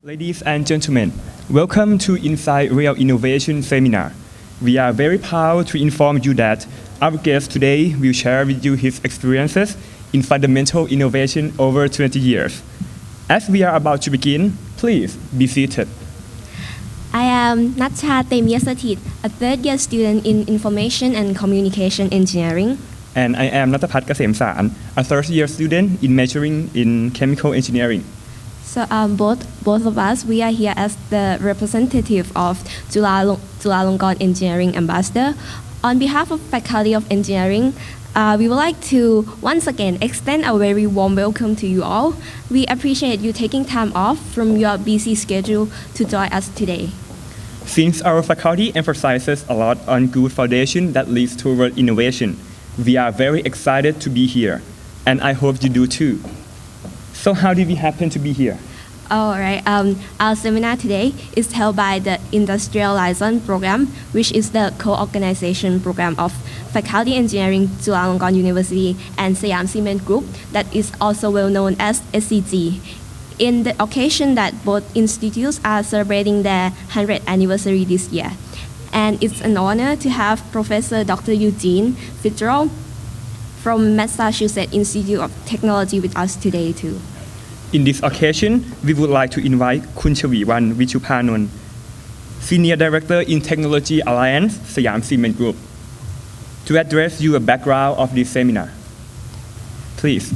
Ladies and gentlemen, welcome to Inside Real Innovation Seminar. We are very proud to inform you that our guest today will share with you his experiences in fundamental innovation over 20 years. As we are about to begin, please be seated. I am Natcha Temyasatit, a third-year student in Information and Communication Engineering. And I am Natapat Kasem-Saan, a third-year student in majoring in Chemical Engineering. So both of us, we are here as the representative of Chulalongkorn Engineering Ambassador. On behalf of Faculty of Engineering, we would like to once again extend a very warm welcome to you all. We appreciate you taking time off from your busy schedule to join us today. Since our faculty emphasizes a lot on good foundation that leads toward innovation, we are very excited to be here, and I hope you do too. So how did we happen to be here? All right. Our seminar today is held by the Industrial Liaison Program, which is the co-organization program of Faculty Engineering, Chulalongkorn University, and Siam Cement Group, that is also well known as SCG. In the occasion that both institutes are celebrating their 100th anniversary this year. And it's an honor to have Professor Dr. Eugene Fitzgerald from Massachusetts Institute of Technology with us today too. In this occasion, we would like to invite Khun Chaviwan Vichupanon, Senior Director in Technology Alliance, Siam Cement Group, to address you a background of this seminar. Please.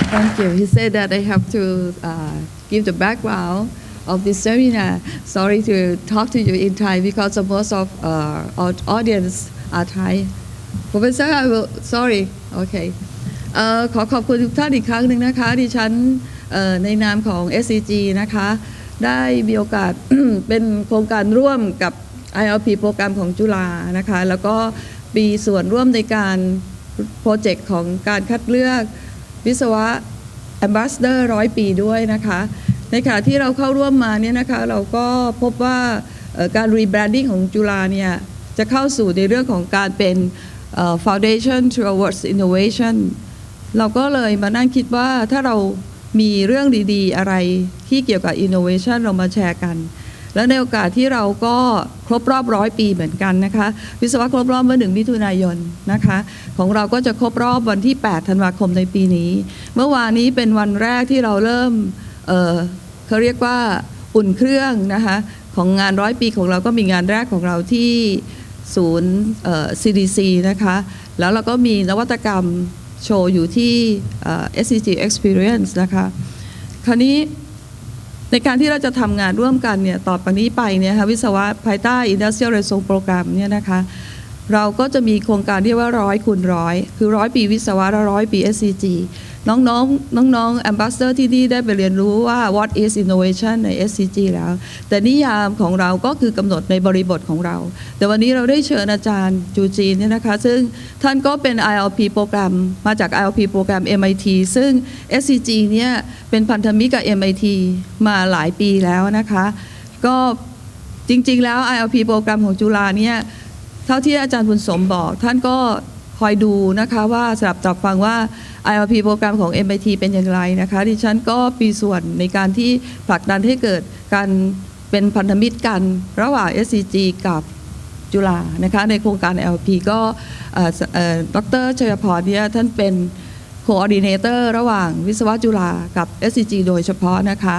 Thank you. He said that I have to give the background of this seminar. Sorry to talk to you in Thai because of most of our audience are Thai. Professor, I will. Sorry. Okay. ขอขอบคุณทุกท่านอีกครั้งหนึ่งนะคะดิฉันในนามของ SCG นะคะได้มีโอกาส เป็นโครงการร่วมกับ ILP โปรแกรมของจุฬานะคะแล้วก็มีส่วนร่วมในการโปรเจกต์ของการคัดเลือกวิศวะ Ambassador 100 ปีด้วยนะคะในขณะที่เราเข้าร่วมมาเนี่ยนะคะเราก็พบว่าการ rebranding ของจุฬาเนี่ยจะเข้าสู่ในเรื่องของการเป็น foundation towards innovation เราก็เลยมานั่งคิดว่าถ้าเรามีเรื่องดีๆอะไรที่เกี่ยวกับ innovation เรามาแชร์กันและในโอกาสที่เราก็ครบรอบ100 ปีเหมือนกันนะคะวิศวะครบรอบเมื่อ1 มิถุนายนนะคะของเราก็จะครบรอบวันที่8 ธันวาคมในปีนี้เมื่อวานนี้เป็นวันแรกที่เราเริ่มเขาเรียกว่าอุ่นเครื่องนะคะของงาน100 ปีของเราก็มีงานแรกของเราที่ศูนย์ CDC นะคะแล้วเราก็มีนวัตกรรมโชว์อยู่ที่ SCG Experience นะคะคราวนี้ในการที่เราจะทำงานร่วมกันเนี่ยต่อไปนี้ไปเนี่ยค่ะวิศวะภายใต้ Industrial Liaison Program เนี่ยนะคะเราก็จะมีโครงการที่ว่า100 คูณ 100คือ100 ปีวิศวะและ100 ปี SCG น้องๆ Ambassador ที่นี่ได้ไปเรียนรู้ว่า what is innovation ใน SCG แล้วแต่นิยามของเราก็คือกำหนดในบริบทของเราแต่วันนี้เราได้เชิญอาจารย์จูจีนเนี่ยนะคะซึ่งท่านก็เป็น ILP โปรแกรมมาจาก ILP โปรแกรม MIT ซึ่ง SCG เนี่ยเป็นพันธมิตรกับ MIT มาหลายปีแล้วนะคะก็จริงๆแล้ว ILP โปรแกรมของจุฬาเนี่ยเท่าที่อาจารย์บุญสมบอกท่านก็คอยดูนะคะว่าสลับจับฟังว่า ILP โปรแกรมของ MIT เป็นอย่างไรนะคะดิฉันก็มีส่วนในการที่ผลักดันให้เกิดการเป็นพันธมิตรกันระหว่าง SCG กับจุฬานะคะในโครงการ ILP ก็ดร.ชัยพรเนี่ยท่านเป็น Coordinator ระหว่างวิศวะจุฬากับ SCG โดยเฉพาะนะคะ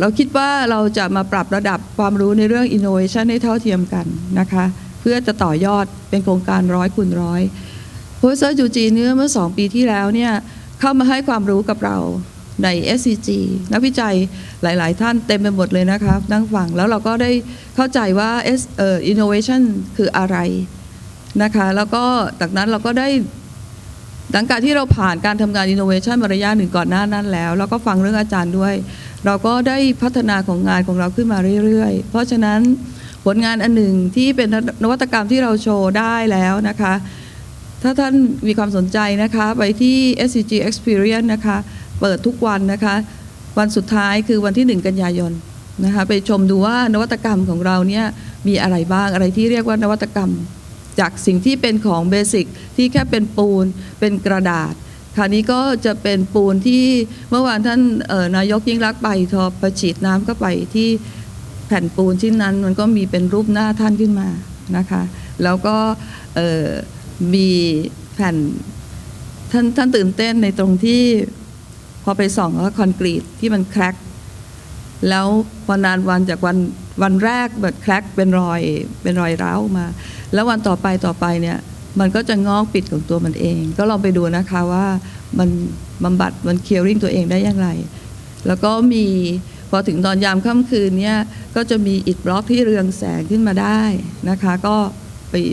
เราคิดว่าเราจะมาปรับระดับความรู้ในเรื่อง Innovation ให้เท่าเทียมกันนะคะเพื่อจะต่อยอดเป็นโครงการ100 คูณ 100 Professor จูจีเมื่อ2 ปีที่แล้วเนี่ยเข้ามาให้ความรู้กับเราใน SCG นักวิจัยหลายๆท่านเต็มไปหมดเลยนะคะนั่งฟังแล้วเราก็ได้เข้าใจว่า innovation คืออะไรนะคะแล้วก็จากนั้นเราก็ได้หลังจากที่เราผ่านการทำงาน innovation มาระยะหนึ่งก่อนหน้านั้นแล้วก็ฟังเรื่องอาจารย์ด้วยเราก็ได้พัฒนาของงานของเราขึ้นมาเรื่อยๆเพราะฉะนั้นผลงานอันหนึ่งที่เป็นนวัตกรรมที่เราโชว์ได้แล้วนะคะถ้าท่านมีความสนใจนะคะไปที่ SCG Experience นะคะเปิดทุกวันนะคะวันสุดท้ายคือวันที่ 1 กันยายนนะคะไปชมดูว่านวัตกรรมของเราเนี่ยมีอะไรบ้างอะไรที่เรียกว่านวัตกรรมจากสิ่งที่เป็นของเบสิกที่แค่เป็นปูนเป็นกระดาษ คราวนี้ก็จะเป็นปูนที่เมื่อวานท่านนายกยิ่งรักษณ์ไปพอฉีดน้ำก็ไปที่แผ่นปูนชิ้นนั้นมันก็มีเป็นรูปหน้าท่านขึ้นมานะคะแล้วก็มีแผ่นท่านตื่นเต้นในตรงที่พอไปส่องแล้วคอนกรีตที่มันแคร็กแล้วพอนานวันจากวันแรกแบบแคร็กเป็นรอยร้าวมาแล้ววันต่อไปเนี่ยมันก็จะงอกปิดของตัวมันเองก็ลองไปดูนะคะว่ามันบำบัดมันเคียริ่งตัวเองได้อย่างไรแล้วก็มีพอถึงตอนยามค่ำคืนเนี่ยก็จะมีอิฐบล็อกที่เรืองแสงขึ้นมาได้นะคะก็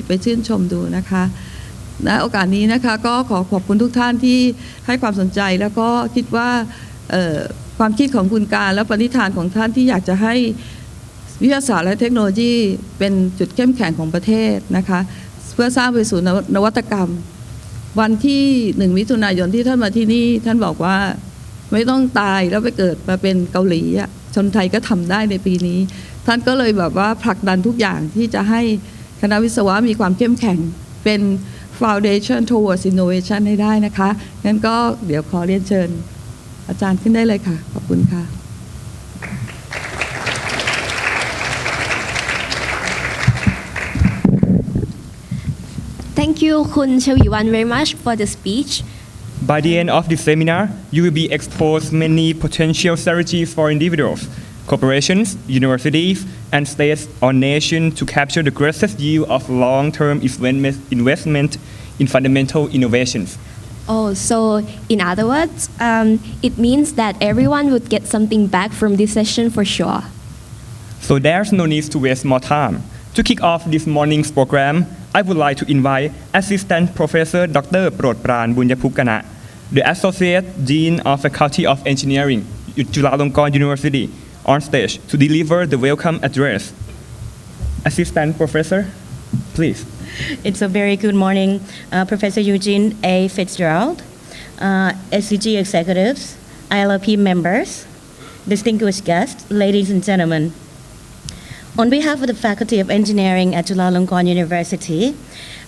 ไปชื่นชมดูนะคะณโอกาสนี้นะคะก็ขอขอบคุณทุกท่านที่ให้ความสนใจแล้วก็คิดว่าความคิดของคุณการและปณิธานของท่านที่อยากจะให้วิทยาศาสตร์และเทคโนโลยีเป็นจุดเข้มแข็งของประเทศนะคะเพื่อสร้างไปสู่นวัตกรรมวันที่1 มิถุนายนที่ท่านมาที่นี่ท่านบอกว่าไม่ต้องตายแล้วไปเกิดมาเป็นเกาหลีชนไทยก็ทำได้ในปีนี้ท่านก็เลยแบบว่าผลักดันทุกอย่างที่จะให้คณะวิศวะมีความเข้มแข็งเป็น foundation towards innovation ให้ได้นะคะงั้นก็เดี๋ยวขอเรียนเชิญอาจารย์ขึ้นได้เลยค่ะขอบคุณค่ะ Thank you, Kun Chawiwan, very much for the speech. By the end of this seminar, you will be exposed many potential strategies for individuals, corporations, universities, and states or nations to capture the greatest yield of long-term investment in fundamental innovations. Oh, so in other words, it means that everyone would get something back from this session for sure. So there's no need to waste more time. To kick off this morning's program, I would like to invite Assistant Professor Dr. Prodpran Bunyapukana, the Associate Dean of Faculty of Engineering at Chulalongkorn University, on stage to deliver the welcome address. Assistant Professor, please. It's a very good morning, Professor Eugene A. Fitzgerald, SCG executives, ILRP members, distinguished guests, ladies and gentlemen. On behalf of the Faculty of Engineering at Chulalongkorn University,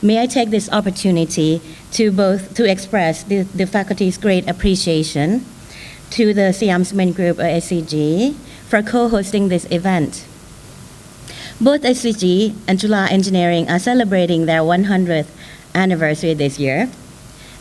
may I take this opportunity to express the faculty's great appreciation to the Siam Cement Group, or SCG, for co-hosting this event. Both SCG and Chula Engineering are celebrating their 100th anniversary this year.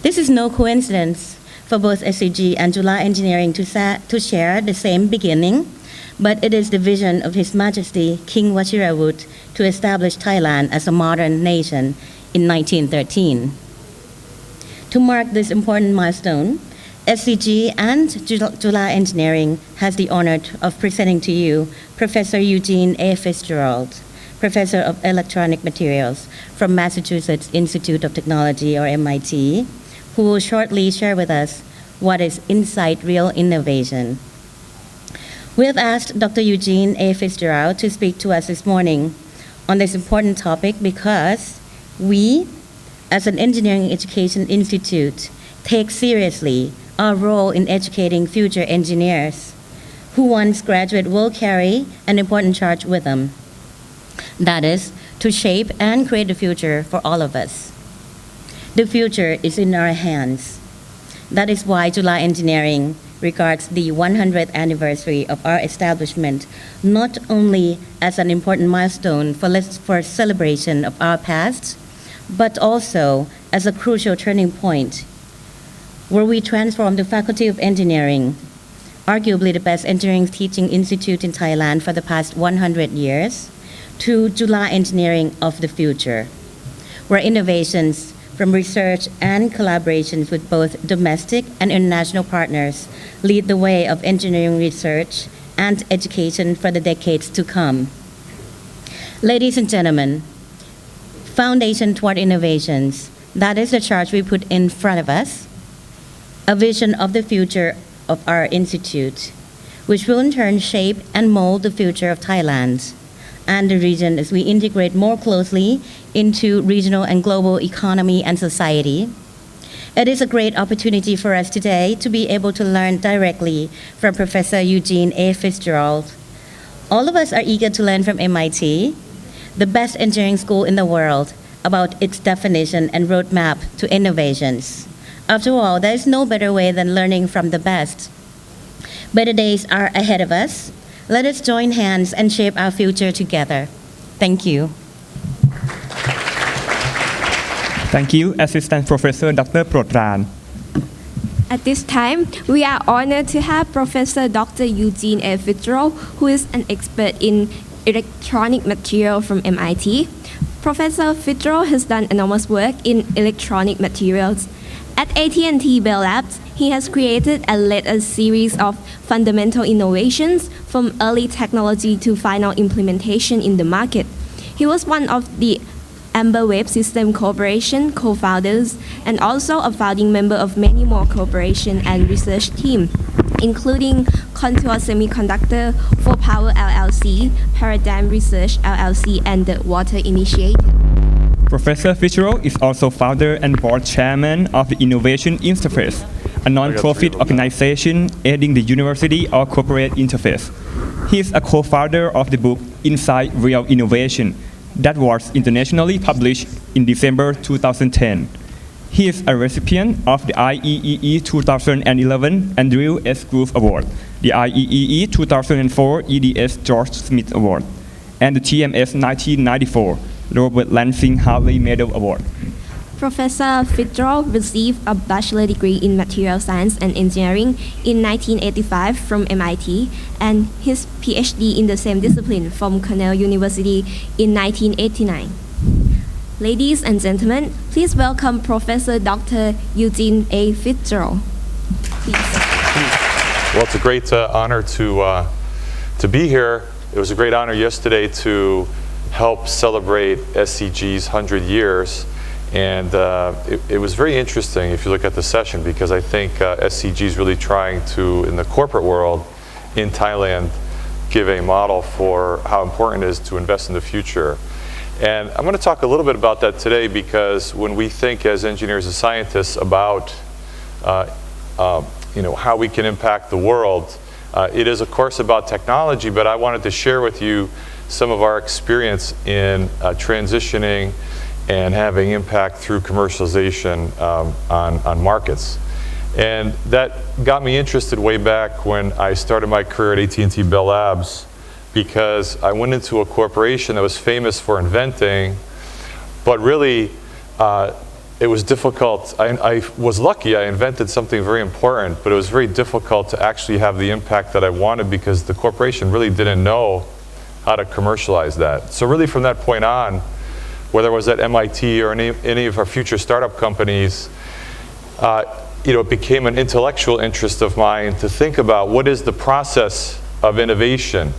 This is no coincidence for both SCG and Chula Engineering to share the same beginning, but it is the vision of His Majesty King Wachiravut to establish Thailand as a modern nation in 1913. To mark this important milestone, SCG and Chula Engineering has the honor of presenting to you Professor Eugene A. Fitzgerald, Professor of Electronic Materials from Massachusetts Institute of Technology, or MIT, who will shortly share with us what is Insight Real Innovation. We have asked Dr. Eugene A. Fitzgerald to speak to us this morning on this important topic because we, as an engineering education institute, take seriously our role in educating future engineers who once graduate will carry an important charge with them. That is, to shape and create a future for all of us. The future is in our hands. That is why Chula Engineering regards the 100th anniversary of our establishment not only as an important milestone for celebration of our past, but also as a crucial turning point where we transform the Faculty of Engineering, arguably the best engineering teaching institute in Thailand for the past 100 years, to Chula Engineering of the future, where innovations from research and collaborations with both domestic and international partners lead the way of engineering research and education for the decades to come. Ladies and gentlemen, Foundation Toward Innovations, that is the charge we put in front of us, a vision of the future of our institute, which will in turn shape and mold the future of Thailand and the region as we integrate more closely into regional and global economy and society. It is a great opportunity for us today to be able to learn directly from Professor Eugene A. Fitzgerald. All of us are eager to learn from MIT, the best engineering school in the world, about its definition and roadmap to innovations. After all, there is no better way than learning from the best. Better days are ahead of us. Let us join hands and shape our future together. Thank you. Thank you, Assistant Professor Dr. Protran. At this time, we are honored to have Professor Dr. Eugene A. Fitzgerald, who is an expert in electronic material from MIT. Professor Fitzgerald has done enormous work in electronic materials. At AT&T Bell Labs, he has created and led a series of fundamental innovations from early technology to final implementation in the market. He was one of the Amber Wave System Corporation co-founders and also a founding member of many more corporation and research teams, including Contour Semiconductor, For Power LLC, Paradigm Research LLC, and the Water Initiative. Professor Fitzgerald is also founder and board chairman of the Innovation Interface, a non-profit organization aiding the university or corporate interface. He is a co-founder of the book Inside Real Innovation that was internationally published in December 2010. He is a recipient of the IEEE 2011 Andrew S. Groove Award, the IEEE 2004 EDS George Smith Award, and the TMS 1994 Robert Lansing Harvey Medal Award. Professor Fitzgerald received a bachelor degree in material science and engineering in 1985 from MIT and his PhD in the same discipline from Cornell University in 1989. Ladies and gentlemen, please welcome Professor Dr. Eugene A. Fitzgerald. Please. Well, it's a great honor to be here. It was a great honor yesterday to help celebrate SCG's 100 years. And it was very interesting if you look at the session, because I think SCG is really trying to, in the corporate world in Thailand, give a model for how important it is to invest in the future. And I'm going to talk a little bit about that today, because when we think as engineers and scientists about how we can impact the world, it is of course about technology, but I wanted to share with you some of our experience in transitioning and having impact through commercialization on markets. And that got me interested way back when I started my career at AT&T Bell Labs, because I went into a corporation that was famous for inventing, but really it was difficult. I was lucky, I invented something very important, but it was very difficult to actually have the impact that I wanted, because the corporation really didn't know how to commercialize that. So really from that point on, whether it was at MIT or any of our future startup companies, it became an intellectual interest of mine to think about what is the process of innovation.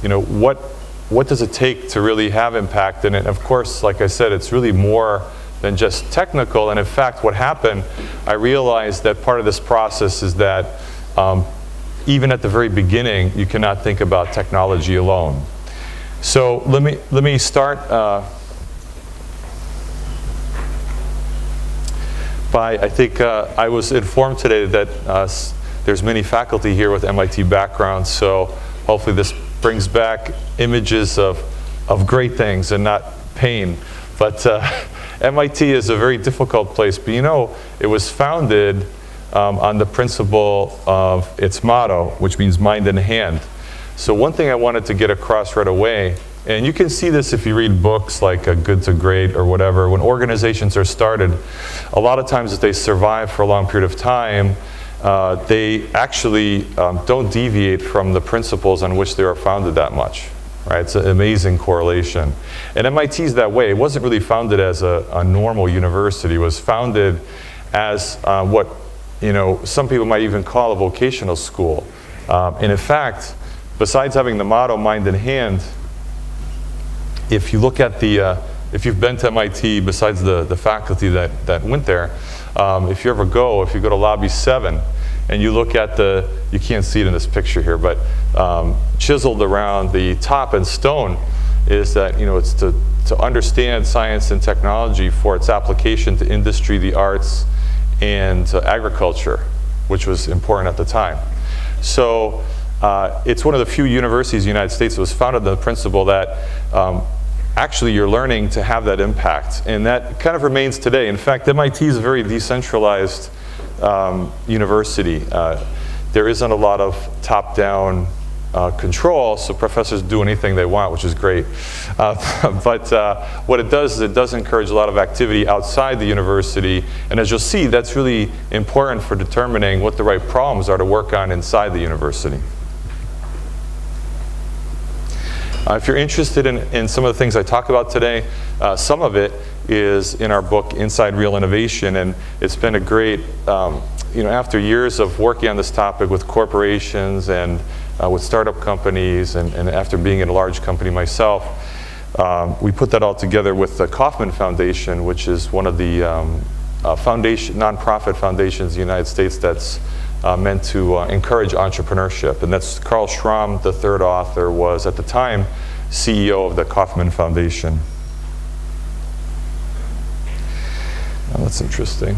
What does it take to really have impact? And of course, like I said, it's really more than just technical. And in fact, what happened, I realized that part of this process is that even at the very beginning, you cannot think about technology alone. So let me start I think I was informed today that there's many faculty here with MIT backgrounds, so hopefully this brings back images of great things and not pain. But MIT is a very difficult place, but it was founded on the principle of its motto, which means mind in hand. So one thing I wanted to get across right away, and you can see this if you read books like Good to Great or whatever, when organizations are started, a lot of times if they survive for a long period of time, they actually don't deviate from the principles on which they were founded that much. Right? It's an amazing correlation. And MIT is that way. It wasn't really founded as a normal university. It was founded as what some people might even call a vocational school. And in fact, besides having the motto mind in hand, if you look at if you've been to MIT, besides the faculty that went there, if you go to Lobby 7, and you look at you can't see it in this picture here, but chiseled around the top in stone is that, it's to understand science and technology for its application to industry, the arts, and to agriculture, which was important at the time. So it's one of the few universities in the United States that was founded on the principle that actually you're learning to have that impact, and that kind of remains today. In fact, MIT is a very decentralized university. There isn't a lot of top-down control, so professors do anything they want, which is great. But what it does is it does encourage a lot of activity outside the university, and as you'll see, that's really important for determining what the right problems are to work on inside the university. If you're interested in some of the things I talk about today, some of it is in our book, Inside Real Innovation, and it's been a great, after years of working on this topic with corporations and with startup companies, and after being in a large company myself, we put that all together with the Kauffman Foundation, which is one of the nonprofit foundations in the United States that's meant to encourage entrepreneurship. And that's Carl Schramm, the third author, was at the time CEO of the Kauffman Foundation. Oh, that's interesting.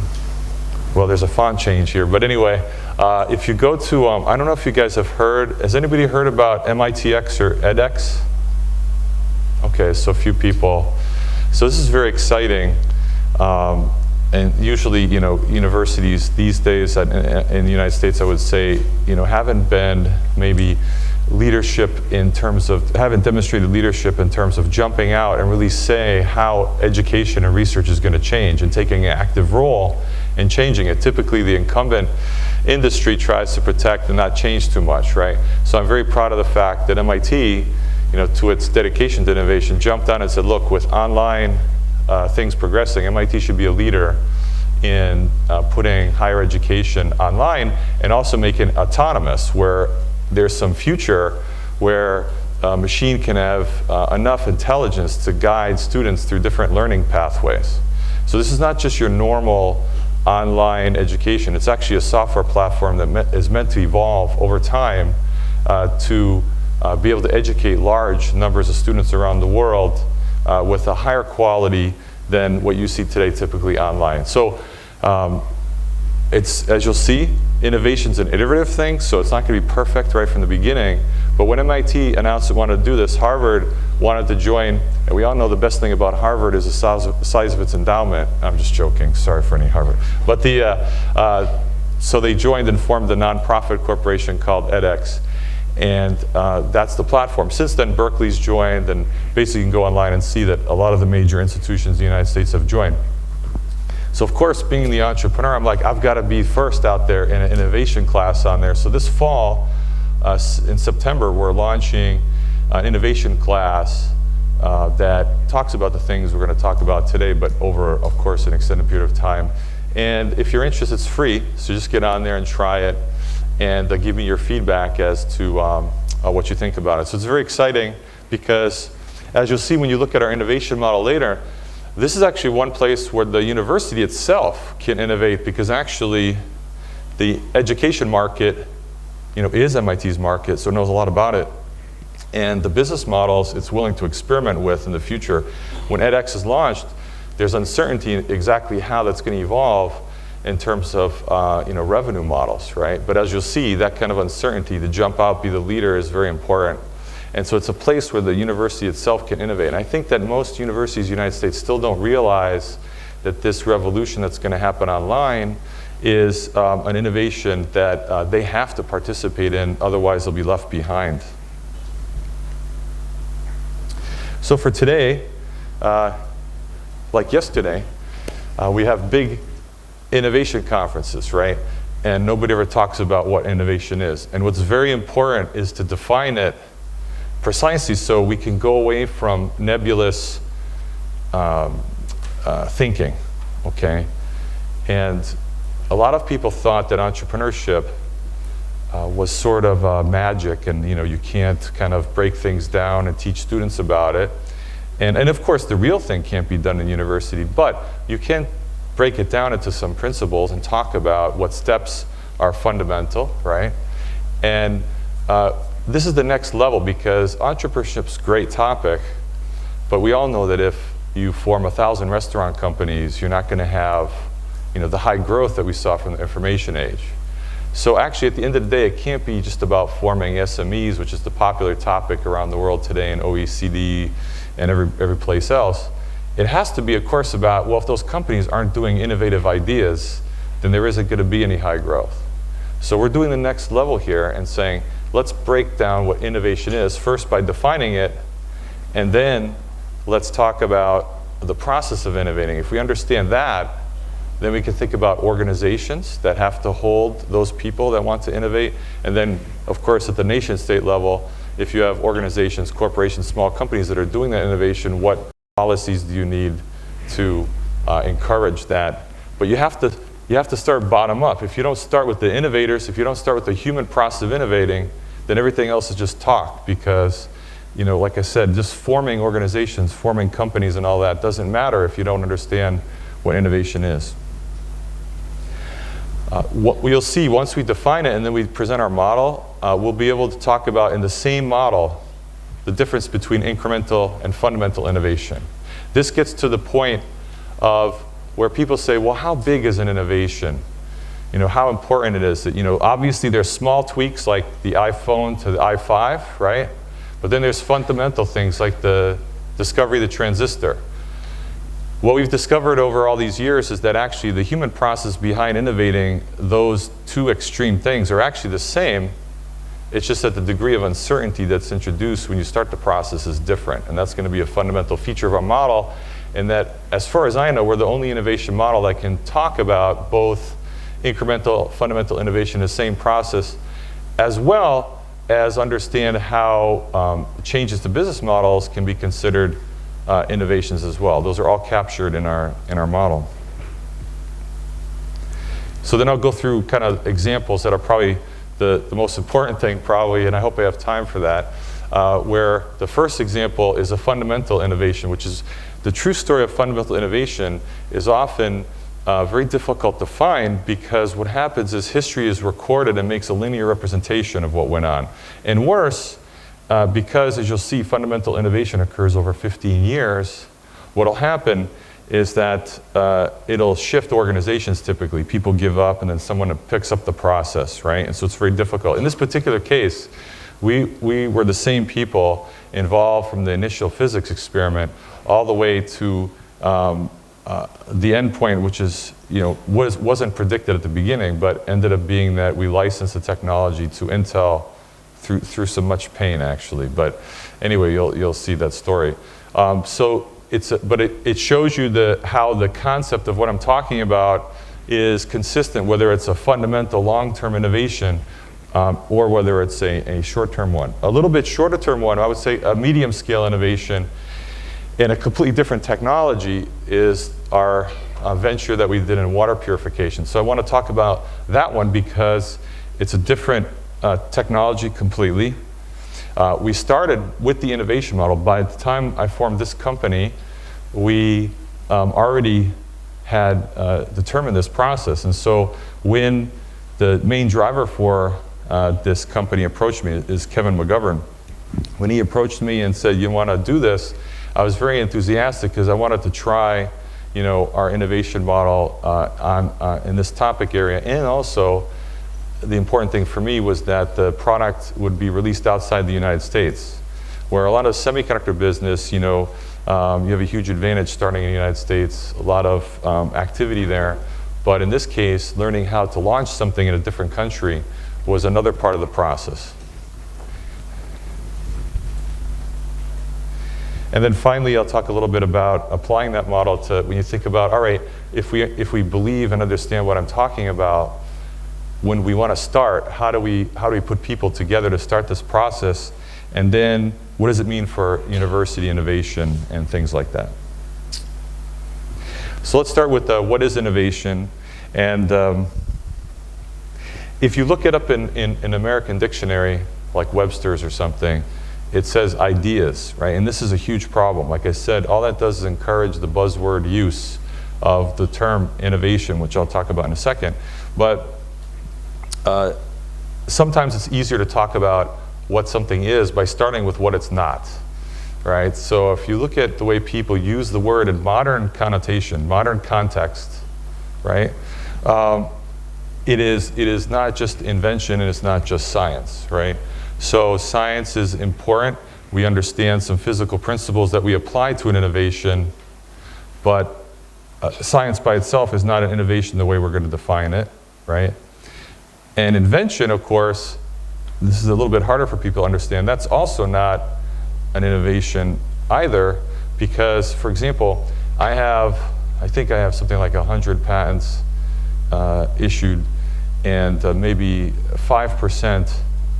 Well, there's a font change here, but anyway, if you go to, I don't know if you guys have heard, has anybody heard about MITx or edX? Okay, so a few people. So this is very exciting. And usually, universities these days in the United States, I would say, haven't been maybe haven't demonstrated leadership in terms of jumping out and really say how education and research is going to change and taking an active role in changing it. Typically, the incumbent industry tries to protect and not change too much, right? So I'm very proud of the fact that MIT, to its dedication to innovation, jumped on and said, look, with online things progressing, MIT should be a leader in putting higher education online and also making it autonomous, where there's some future where a machine can have enough intelligence to guide students through different learning pathways. So this is not just your normal online education. It's actually a software platform that is meant to evolve over time to be able to educate large numbers of students around the world with a higher quality than what you see today typically online. So it's, as you'll see, innovation's an iterative thing, so it's not going to be perfect right from the beginning. But when MIT announced it wanted to do this, Harvard wanted to join, and we all know the best thing about Harvard is the size of its endowment. I'm just joking, sorry for any Harvard. But so they joined and formed a nonprofit corporation called edX. And that's the platform. Since then, Berkeley's joined, and basically you can go online and see that a lot of the major institutions in the United States have joined. So of course, being the entrepreneur, I'm like, I've got to be first out there in an innovation class on there. So this fall, in September, we're launching an innovation class that talks about the things we're going to talk about today, but over, of course, an extended period of time. And if you're interested, it's free, so just get on there and try it, and give me your feedback as to what you think about it. So it's very exciting because, as you'll see when you look at our innovation model later, this is actually one place where the university itself can innovate, because actually the education market is MIT's market, so it knows a lot about it. And the business models it's willing to experiment with in the future. When edX is launched, there's uncertainty in exactly how that's going to evolve in terms of revenue models, right? But as you'll see, that kind of uncertainty to jump out, be the leader, is very important. And so it's a place where the university itself can innovate. And I think that most universities in the United States still don't realize that this revolution that's going to happen online is an innovation that they have to participate in, otherwise they'll be left behind. So for today, like yesterday, we have big innovation conferences, right? And nobody ever talks about what innovation is. And what's very important is to define it precisely so we can go away from nebulous thinking, okay? And a lot of people thought that entrepreneurship was sort of magic, and you can't kind of break things down and teach students about it. And of course, the real thing can't be done in university, but you can break it down into some principles and talk about what steps are fundamental, right? And this is the next level, because entrepreneurship's a great topic, but we all know that if you form 1,000 restaurant companies, you're not going to have the high growth that we saw from the information age. So actually, at the end of the day, it can't be just about forming SMEs, which is the popular topic around the world today in OECD and every place else. It has to be, of course, about, well, if those companies aren't doing innovative ideas, then there isn't going to be any high growth. So we're doing the next level here and saying, let's break down what innovation is, first by defining it, and then let's talk about the process of innovating. If we understand that, then we can think about organizations that have to hold those people that want to innovate. And then, of course, at the nation state level, if you have organizations, corporations, small companies that are doing that innovation, what policies do you need to encourage that? But you have to start bottom up. If you don't start with the innovators, if you don't start with the human process of innovating, then everything else is just talk, because, you know, like I said, just forming organizations, forming companies and all that doesn't matter if you don't understand what innovation is. What we'll see once we define it and then we present our model, we'll be able to talk about in the same model the difference between incremental and fundamental innovation. This gets to the point of where people say, well, how big is an innovation? You know, how important it is that, you know, obviously there's small tweaks like the iPhone to the i5, right? But then there's fundamental things like the discovery of the transistor. What we've discovered over all these years is that actually the human process behind innovating those two extreme things are actually the same. It's just that the degree of uncertainty that's introduced when you start the process is different. And that's going to be a fundamental feature of our model. And that, as far as I know, we're the only innovation model that can talk about both incremental, fundamental innovation in the same process, as well as understand how changes to business models can be considered innovations as well. Those are all captured in our model. So then I'll go through kind of examples that are probably the most important thing probably, and I hope I have time for that, where the first example is a fundamental innovation, which is the true story of fundamental innovation is often very difficult to find, because what happens is history is recorded and makes a linear representation of what went on. And worse, because as you'll see, fundamental innovation occurs over 15 years, what'll happen is that it'll shift organizations typically. People give up and then someone picks up the process, right? And so it's very difficult. In this particular case, we were the same people involved from the initial physics experiment all the way to the end point, which is, you know, wasn't predicted at the beginning, but ended up being that we licensed the technology to Intel through so much pain, actually. But anyway, you'll see that story. So it shows you how the concept of what I'm talking about is consistent, whether it's a fundamental long-term innovation or whether it's a short-term one. A little bit shorter-term one, I would say a medium-scale innovation in a completely different technology is our venture that we did in water purification. So I want to talk about that one because it's a different technology completely. We started with the innovation model. By the time I formed this company, we already had determined this process. And so when the main driver for this company approached me is Kevin McGovern. When he approached me and said, you want to do this, I was very enthusiastic because I wanted to try, you know, our innovation model in this topic area. And also, the important thing for me was that the product would be released outside the United States, where a lot of semiconductor business, you know, you have a huge advantage starting in the United States, a lot of activity there. But in this case, learning how to launch something in a different country was another part of the process. And then finally, I'll talk a little bit about applying that model to when you think about, all right, if we believe and understand what I'm talking about, when we want to start, how do we put people together to start this process? And then what does it mean for university innovation and things like that? So let's start with what is innovation. And if you look it up in an American dictionary, like Webster's or something, it says ideas, right? And this is a huge problem. Like I said, all that does is encourage the buzzword use of the term innovation, which I'll talk about in a second. But sometimes it's easier to talk about what something is by starting with what it's not, right? So if you look at the way people use the word in modern connotation, modern context, right? It is not just invention and it's not just science, right? So science is important. We understand some physical principles that we apply to an innovation, but science by itself is not an innovation the way we're going to define it, right? And invention, of course, this is a little bit harder for people to understand. That's also not an innovation either, because, for example, I think I have something like 100 patents issued, and maybe 5%,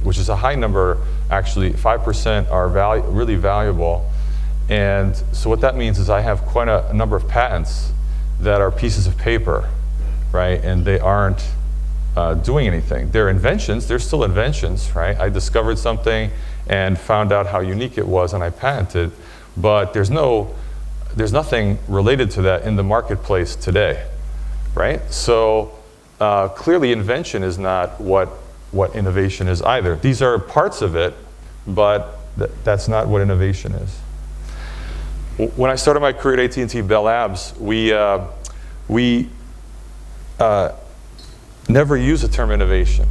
which is a high number, actually, 5% are really valuable. And so what that means is I have quite a number of patents that are pieces of paper, right? And they aren't doing anything. They're inventions, they're still inventions, right? I discovered something and found out how unique it was and I patented, but there's nothing related to that in the marketplace today, right? So clearly invention is not what innovation is either. These are parts of it, but that's not what innovation is. When I started my career at AT&T Bell Labs, we never used the term innovation,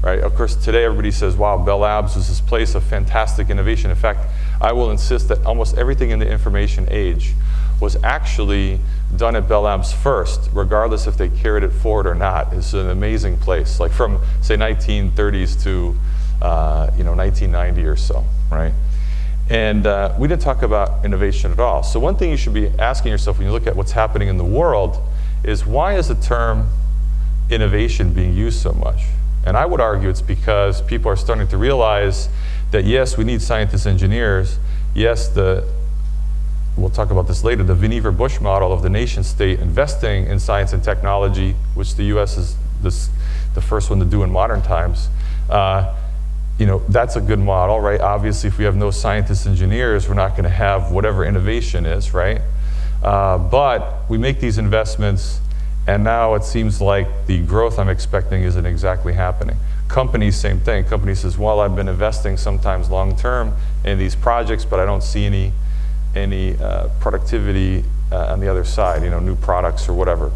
right? Of course, today everybody says, wow, Bell Labs was this place of fantastic innovation. In fact, I will insist that almost everything in the information age was actually done at Bell Labs first, regardless if they carried it forward or not. It's an amazing place, like from, say, 1930s to 1990 or so, right? And we didn't talk about innovation at all. So one thing you should be asking yourself when you look at what's happening in the world is, why is the term innovation being used so much? And I would argue it's because people are starting to realize that yes, we need scientists, engineers. Yes, we'll talk about this later, the Vannevar Bush model of the nation state investing in science and technology, which the US is the first one to do in modern times. That's a good model, right? Obviously, if we have no scientists, engineers, we're not going to have whatever innovation is, right? But we make these investments, and now it seems like the growth I'm expecting isn't exactly happening. Companies, same thing. Companies says, well, I've been investing sometimes long-term in these projects, but I don't see any productivity on the other side, new products or whatever.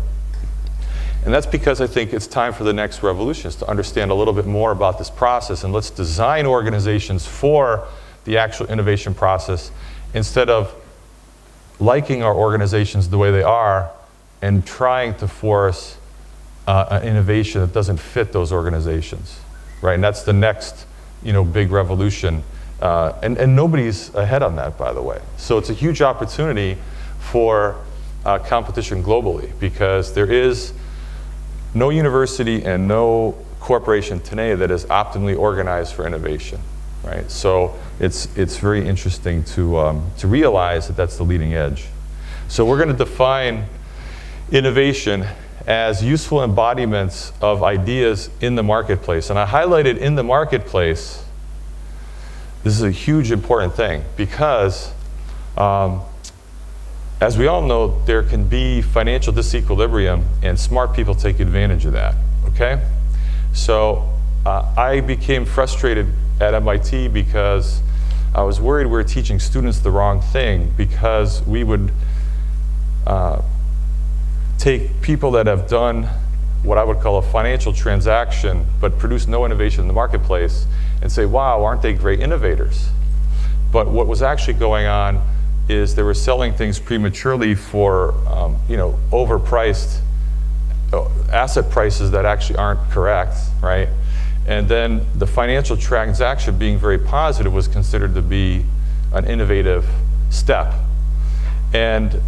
And that's because I think it's time for the next revolution, is to understand a little bit more about this process, and let's design organizations for the actual innovation process instead of liking our organizations the way they are and trying to force an innovation that doesn't fit those organizations, right? And that's the next, big revolution. And nobody's ahead on that, by the way. So it's a huge opportunity for competition globally, because there is no university and no corporation today that is optimally organized for innovation, right? So it's very interesting to realize that that's the leading edge. So we're going to define innovation as useful embodiments of ideas in the marketplace. And I highlighted in the marketplace. This is a huge important thing, because as we all know, there can be financial disequilibrium, and smart people take advantage of that, okay? So I became frustrated at MIT because I was worried we were teaching students the wrong thing, because we would take people that have done what I would call a financial transaction but produce no innovation in the marketplace and say, wow, aren't they great innovators? But what was actually going on is they were selling things prematurely for overpriced asset prices that actually aren't correct, right? And then the financial transaction, being very positive, was considered to be an innovative step. And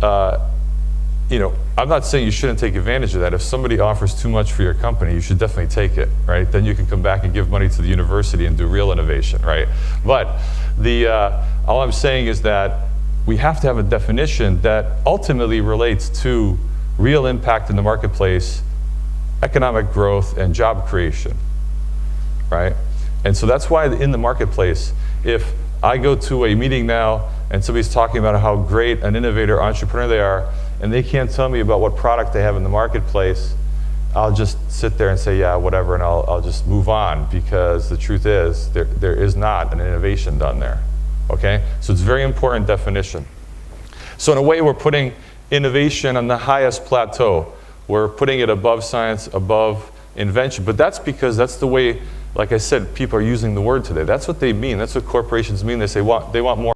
I'm not saying you shouldn't take advantage of that. If somebody offers too much for your company, you should definitely take it, right? Then you can come back and give money to the university and do real innovation, right? But all I'm saying is that we have to have a definition that ultimately relates to real impact in the marketplace, economic growth, and job creation, right? And so that's why in the marketplace, if I go to a meeting now and somebody's talking about how great an innovator, entrepreneur they are, and they can't tell me about what product they have in the marketplace, I'll just sit there and say, yeah, whatever, and I'll just move on, because the truth is there is not an innovation done there, okay? So it's a very important definition. So in a way, we're putting innovation on the highest plateau. We're putting it above science, above invention, but that's because that's the way, like I said, people are using the word today. That's what they mean. That's what corporations mean. They say they want more